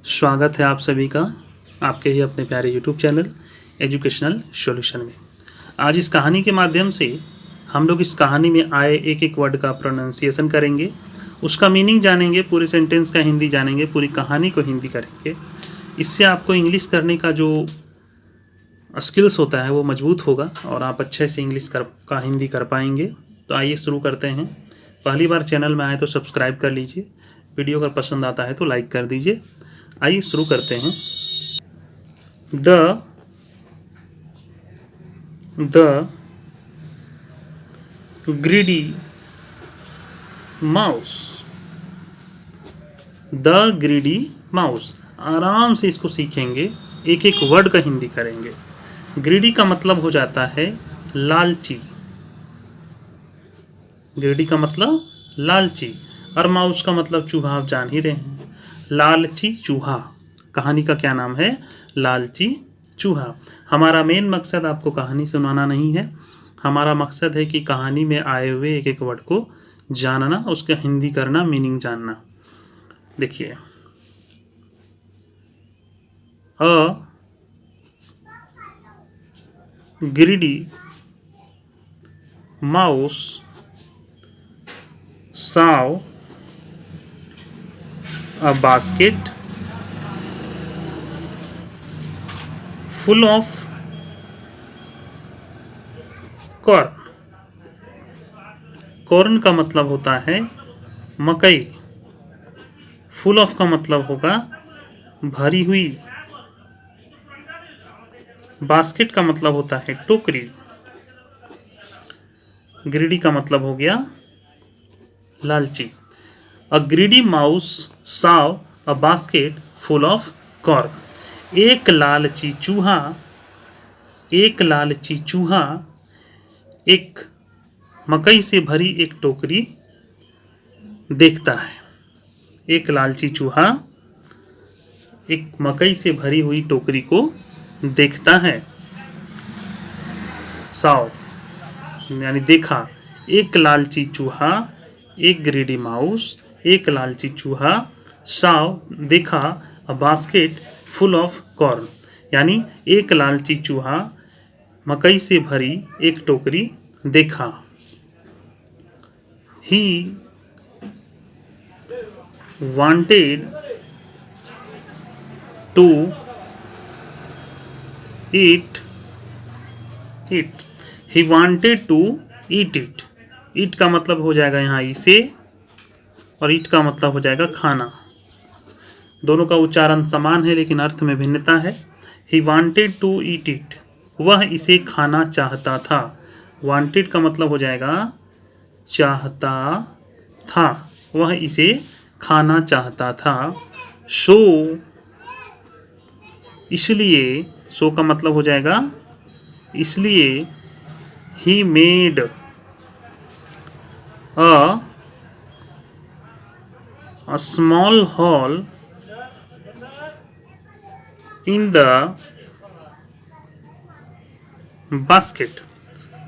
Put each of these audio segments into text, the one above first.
स्वागत है आप सभी का आपके ही अपने प्यारे यूट्यूब चैनल एजुकेशनल सॉल्यूशन में। आज इस कहानी के माध्यम से हम लोग इस कहानी में आए एक एक वर्ड का प्रोनाउंसिएशन करेंगे, उसका मीनिंग जानेंगे, पूरे सेंटेंस का हिंदी जानेंगे, पूरी कहानी को हिंदी करेंगे। इससे आपको इंग्लिश करने का जो स्किल्स होता है वो मजबूत होगा और आप अच्छे से इंग्लिश का हिंदी कर पाएंगे। तो आइए शुरू करते हैं। पहली बार चैनल में आए तो सब्सक्राइब कर लीजिए, वीडियो अगर पसंद आता है तो लाइक कर दीजिए। आइए शुरू करते हैं। The greedy mouse. The greedy mouse. आराम से इसको सीखेंगे, एक एक वर्ड का हिंदी करेंगे। ग्रीडी का मतलब हो जाता है लालची। ग्रीडी का मतलब लालची और माउस का मतलब चूहा। आप जान ही रहे हैं, लालची चूहा। कहानी का क्या नाम है? लालची चूहा। हमारा मेन मकसद आपको कहानी सुनाना नहीं है, हमारा मकसद है कि कहानी में आए हुए एक एक वर्ड को जानना, उसका हिंदी करना, मीनिंग जानना। देखिए, a greedy mouse saw a basket full of corn। Corn का मतलब होता है मकई। फुल ऑफ का मतलब होगा भरी हुई। बास्केट का मतलब होता है टोकरी। ग्रीडी का मतलब हो गया लालची। A greedy mouse saw a basket full of corn. एक लालची चूहा एक मकई से भरी एक टोकरी देखता है। एक लालची चूहा एक मकई से भरी हुई टोकरी को देखता है। saw यानी देखा। एक लालची चूहा, एक ग्रीडी माउस, एक लालची चूहा, saw देखा, a basket full of corn यानी एक लालची चूहा मकई से भरी एक टोकरी देखा। ही wanted to eat it। he wanted to eat it। eat का मतलब हो जाएगा यहाँ इसे, और eat का मतलब हो जाएगा खाना। दोनों का उच्चारण समान है लेकिन अर्थ में भिन्नता है। he wanted to eat it, वह इसे खाना चाहता था। wanted का मतलब हो जाएगा चाहता था, वह इसे खाना चाहता था। सो इसलिए, सो का मतलब हो जाएगा इसलिए। He made a small hole in the basket.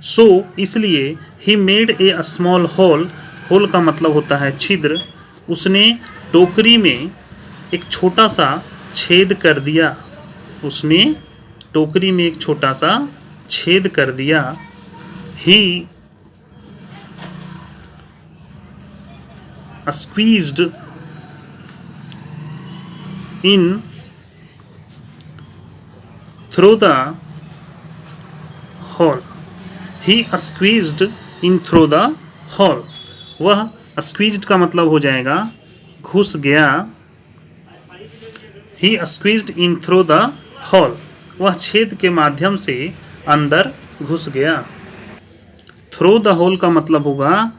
So इसलिए, he made a small hole. Hole का मतलब होता है छिद्र। उसने टोकरी में एक छोटा सा छेद कर दिया। उसने टोकरी में एक छोटा सा छेद कर दिया। He squeezed in through the hole. He squeezed in through the hole. वह स्क्वीज्ड का मतलब हो जाएगा घुस गया। He squeezed in through the hole, वह छेद के माध्यम से अंदर घुस गया। थ्रू द होल का मतलब होगा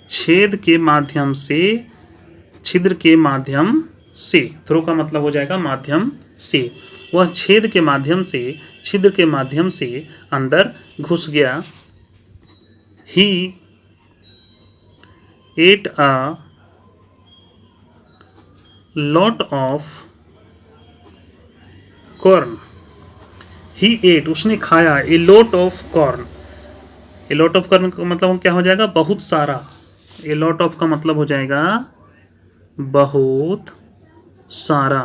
छेद के माध्यम से, छिद्र के माध्यम से। थ्रू का मतलब हो जाएगा माध्यम से। वह छेद के माध्यम से, छिद्र के माध्यम से अंदर घुस गया। ही ate a lot of corn। he ate उसने खाया a lot of corn। a lot of corn का मतलब क्या हो जाएगा? बहुत सारा। a lot of का मतलब हो जाएगा बहुत सारा।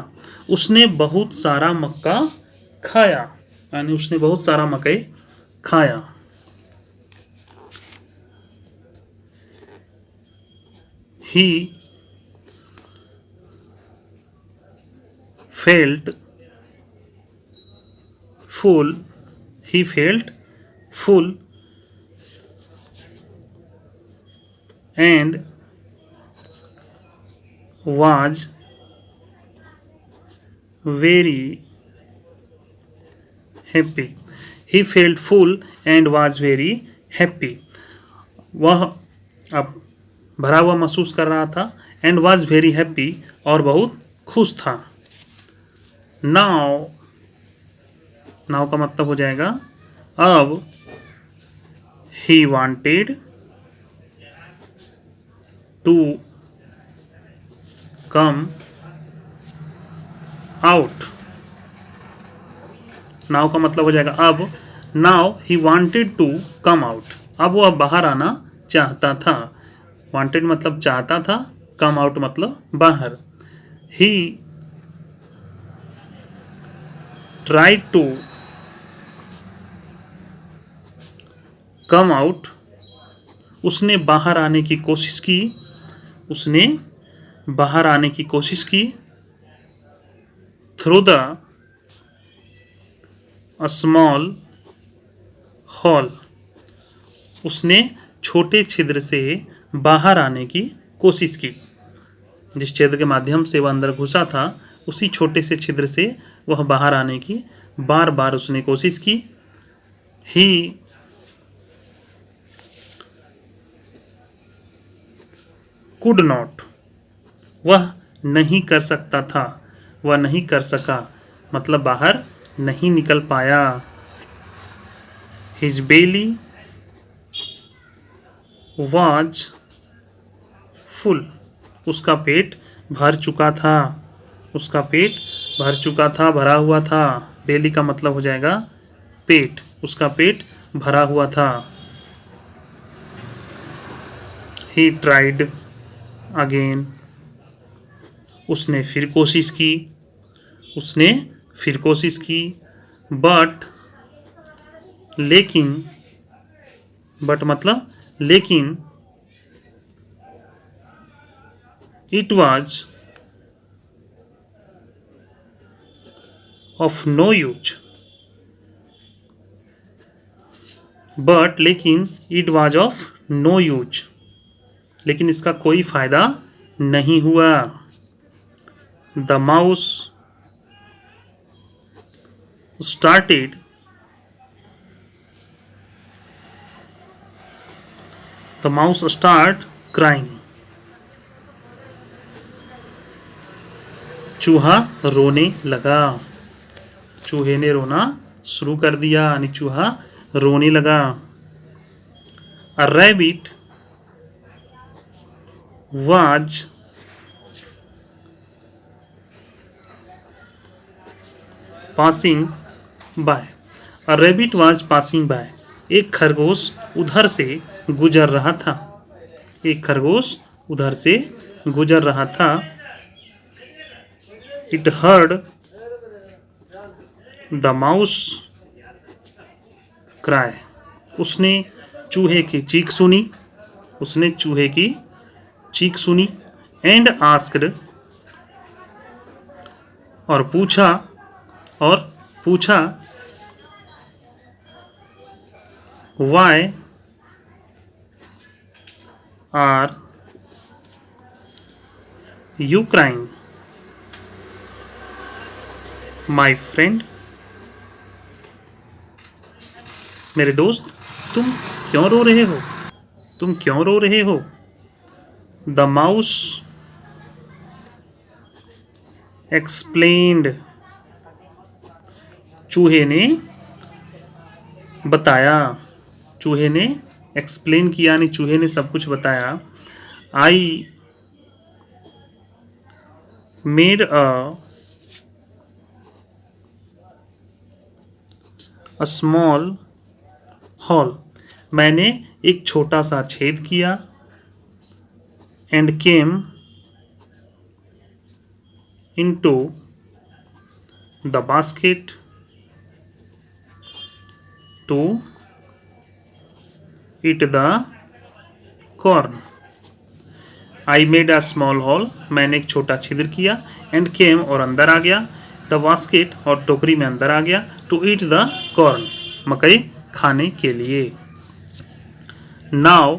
उसने बहुत सारा मक्का खाया, यानी उसने बहुत सारा मकई खाया। He felt full, he felt full and was very happy. He felt full and was very happy. वह अब भरा हुआ महसूस कर रहा था, and was very happy, और बहुत खुश था। Now, now का मतलब हो जाएगा अब। He wanted to come out. Now का मतलब हो जाएगा अब। Now he wanted to come out, अब वह बाहर आना चाहता था। वांटेड मतलब चाहता था, कम आउट मतलब बाहर। He tried to come out, उसने बाहर आने की कोशिश की, उसने बाहर आने की कोशिश की। थ्रू द स्मॉल हॉल, उसने छोटे छिद्र से बाहर आने की कोशिश की। जिस छिद्र के माध्यम से वह अंदर घुसा था, उसी छोटे से छिद्र से वह बाहर आने की बार बार उसने कोशिश की। ही कुड नॉट, वह नहीं कर सकता था, वह नहीं कर सका, मतलब बाहर नहीं निकल पाया। हिज बेली वाज फुल, उसका पेट भर चुका था, उसका पेट भर चुका था, भरा हुआ था। बेली का मतलब हो जाएगा पेट, उसका पेट भरा हुआ था। ही ट्राइड अगेन, उसने फिर कोशिश की, उसने फिर कोशिश की। बट, लेकिन, बट मतलब लेकिन, it was of no use, but लेकिन it was of no use, लेकिन इसका कोई फायदा नहीं हुआ। The mouse started the mouse start crying, चूहा रोने लगा, चूहे ने रोना शुरू कर दिया, यानी चूहा रोने लगा। A rabbit was passing by, a rabbit was passing by, एक खरगोश उधर से गुजर रहा था, एक खरगोश उधर से गुजर रहा था। It heard the mouse cry, उसने चूहे की चीख सुनी, उसने चूहे की चीख सुनी। एंड आस्क्ड, और पूछा, why are you crying my friend, मेरे दोस्त तुम क्यों रो रहे हो, तुम क्यों रो रहे हो। द माउस एक्सप्लेन्ड, चूहे ने बताया, चूहे ने एक्सप्लेन किया, यानी चूहे ने सब कुछ बताया। I made a small hole, मैंने एक छोटा सा छेद किया। And came into the basket to eat the corn. I made a small hole, मैंने एक छोटा छिद्र किया, एंड केम और अंदर आ गया, द बास्केट और टोकरी में अंदर आ गया, टू ईट द कॉर्न मकई खाने के लिए। Now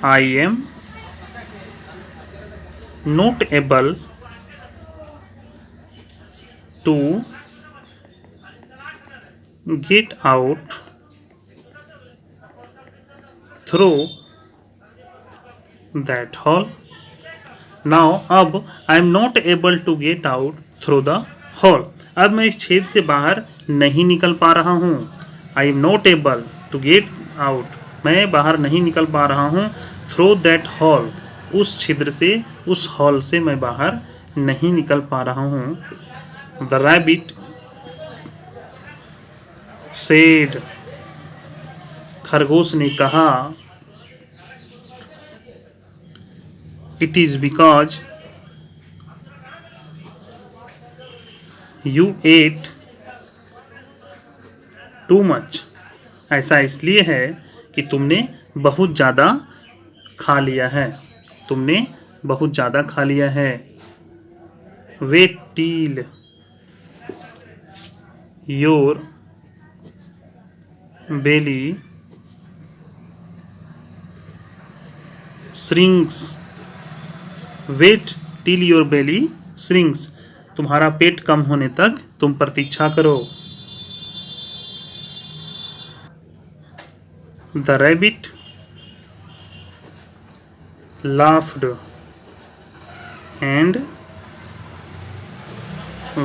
I am not able to get out through that hall. Now अब I am not able to get out through the hall, अब मैं इस छेद से बाहर नहीं निकल पा रहा हूँ। I am not able to get out, मैं बाहर नहीं निकल पा रहा हूँ। थ्रू दैट हॉल, उस छिद्र से, उस हॉल से मैं बाहर नहीं निकल पा रहा हूँ। द रैबिट सेड, खरगोश ने कहा, it is because you ate too much, ऐसा इसलिए है कि तुमने बहुत ज़्यादा खा लिया है, तुमने बहुत ज़्यादा खा लिया है। Wait till your belly shrinks, wait till your belly shrinks, तुम्हारा पेट कम होने तक तुम प्रतीक्षा करो। The rabbit laughed and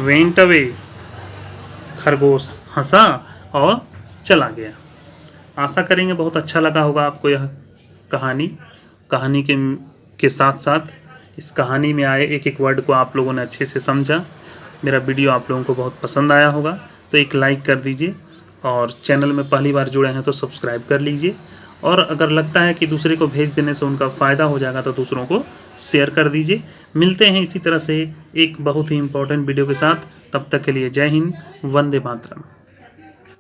went away, खरगोश हंसा और चला गया। आशा करेंगे बहुत अच्छा लगा होगा आपको यह कहानी के साथ साथ इस कहानी में आए एक एक वर्ड को आप लोगों ने अच्छे से समझा। मेरा वीडियो आप लोगों को बहुत पसंद आया होगा तो एक लाइक कर दीजिए, और चैनल में पहली बार जुड़े हैं तो सब्सक्राइब कर लीजिए, और अगर लगता है कि दूसरे को भेज देने से उनका फ़ायदा हो जाएगा तो दूसरों को शेयर कर दीजिए। मिलते हैं इसी तरह से एक बहुत ही इम्पोर्टेंट वीडियो के साथ, तब तक के लिए जय हिंद, वंदे मातरम।